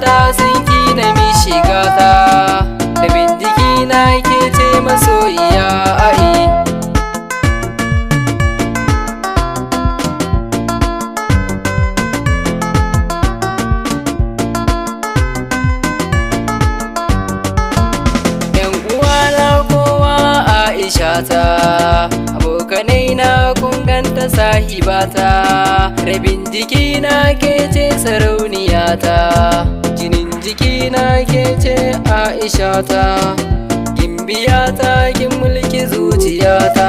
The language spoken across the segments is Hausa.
ta sun ki na mi shiga ta, rabin jiki na ke ce masoyiya ai. Ta abokanai na kun ganta sahibata, rabin jiki na ke ce sarauniyata, jinin jiki na ke ce Aisha ta, gimbiyata kin mulki zuciyata.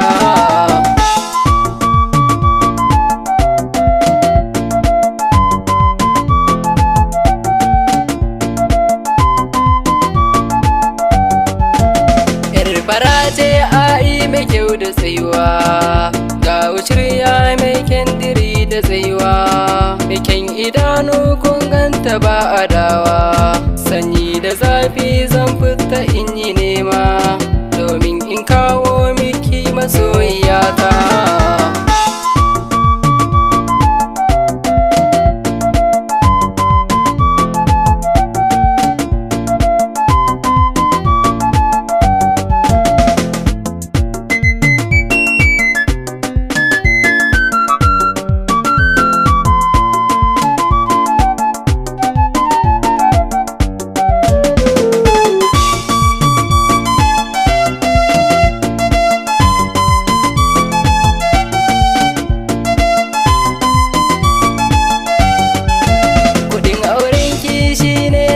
Farace ai mai kyau da tsayuwa, ga wuciriya mai kendiri da tsayuwa, mai kyan idanu kun ganta ba adawa, sanyi da zafi zan fita in yi nema, domin in kawo miki masoyiyata.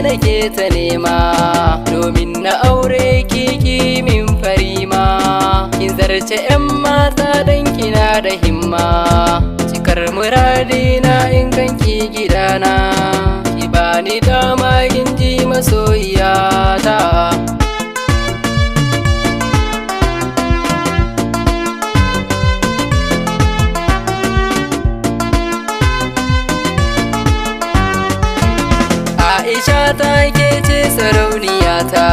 Nake ta nema domin na aure kiki min farima, kin zarce 'yan mata dan kina da himma, cikar muradina in kanki gidana, ki bani dama in ji masoyiyata. Aisha ta ke ce sarauniyata,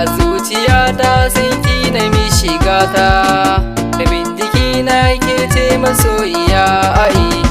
a zuciyata sun ki na mi shiga ta, rabin jiki na ke ce masoyiya ai.